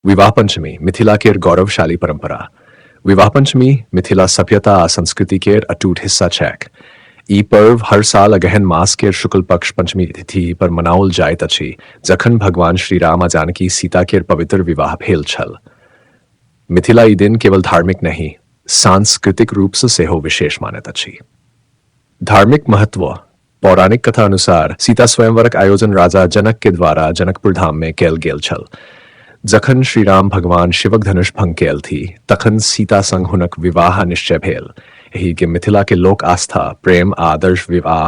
विवाह पंचमी मिथिला केर गौरवशाली परंपरा। विवाह पंचमी मिथिला सभ्यता आ संस्कृति केर अटूट हिस्सा छैक। ई पर्व हर साल अगहन मास केर शुक्ल पक्ष पंचमी तिथि पर मनाओल जाइत अछि, जखन भगवान श्री राम आ जानकी सीता केर पवित्र विवाह भेल छल। मिथिला ई दिन केवल धार्मिक नहीं, सांस्कृतिक रूप से सेहो विशेष मानैत अछि। धार्मिक महत्व। पौराणिक कथा अनुसार सीता स्वयंवरक आयोजन राजा जनक के द्वारा जनकपुर धाम में कैल गेल छल। जखन श्री राम भगवान शिवक धनुष भंग कैल थी, तखन सीता संग हुनक विवाह निश्चय भेल। एही के मिथिला के लोक आस्था, प्रेम आ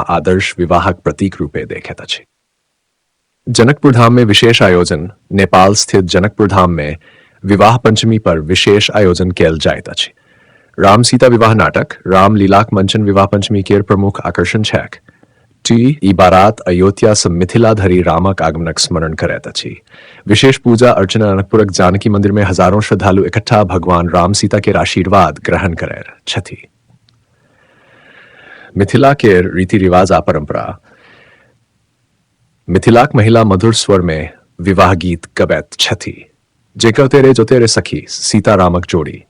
आदर्श विवाहक प्रतीक रूपे देखैत अछि। जनकपुर धाम में विशेष आयोजन। नेपाल स्थित जनकपुर धाम में विवाह पंचमी पर विशेष आयोजन कैल जाइत अछि। राम सीता विवाह नाटक, रामलीलाक मंचन विवाह पंचमी केर प्रमुख आकर्षण छैक। ई बारात अयोध्या से मिथिला धरि रामक आगमनक स्मरण करैत अछि। विशेष पूजा अर्चना जनकपुरक जानकी मंदिर में हजारों श्रद्धालु इकट्ठा भगवान राम सीता के आशीर्वाद ग्रहण करैत छथि। मिथिला के रीति रिवाज आ परंपरा। मिथिलाक महिला मधुर स्वर में विवाह गीत गबैत छथि, जेकर तेरे जो तेरे सखी सीता रामक जोड़ी।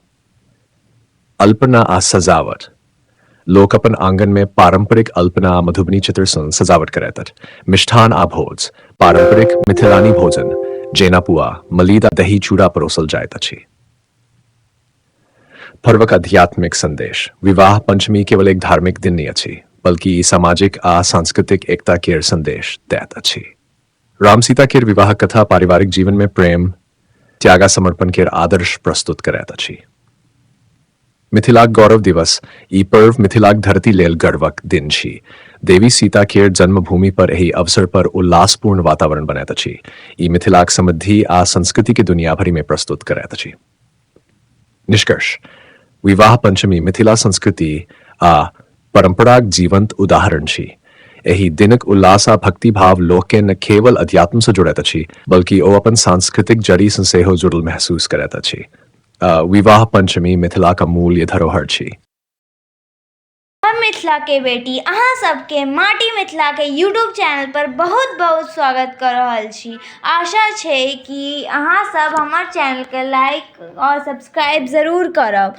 अल्पना आ सजावट। लोक अपन आंगन में पारंपरिक अल्पना आ मधुबनी चित्र सन सजावट करैत अछि। मिष्ठान आ भोज। पारंपरिक मिथिलानी भोजन जेना पुआ, मलीदा, दही चूड़ा परोसल जाइत अछि। पर्वक आध्यात्मिक संदेश। विवाह पंचमी केवल एक धार्मिक दिन नहीं अछि, बल्कि सामाजिक आ सांस्कृतिक एकता केर संदेश दैत अछि। राम सीता केर विवाह कथा पारिवारिक जीवन में प्रेम, त्याग आ समर्पण केर आदर्श प्रस्तुत करैत अछि। मिथिलाक गौरव दिवस। ई पर्व मिथिलाक धरती लेल गर्वक दिन छी। देवी सीता केर जन्मभूमि पर एही अवसर पर उल्लासपूर्ण वातावरण बनैत अछि। ई मिथिलाक समृद्धि आ संस्कृति के दुनिया भरि में प्रस्तुत करैत अछि। निष्कर्ष। विवाह पंचमी मिथिला संस्कृति आ परंपराक जीवंत उदाहरण छी। एही दिनक उल्लास आ भक्ति भाव लोक के न केवल अध्यात्म से जुड़ैत अछि, बल्कि ओ अपन सांस्कृतिक जड़ी से सेहो जुड़ल महसूस करैत अछि। विवाह पंचमी मिथिला का मूल्य धरोहर छी। हम मिथिला के बेटी अहाँ सबके माटी मिथिला के यूट्यूब चैनल पर बहुत बहुत स्वागत कर रहल छी। आशा छै कि अहाँ सब हमर चैनल के लाइक और सब्सक्राइब जरूर करब।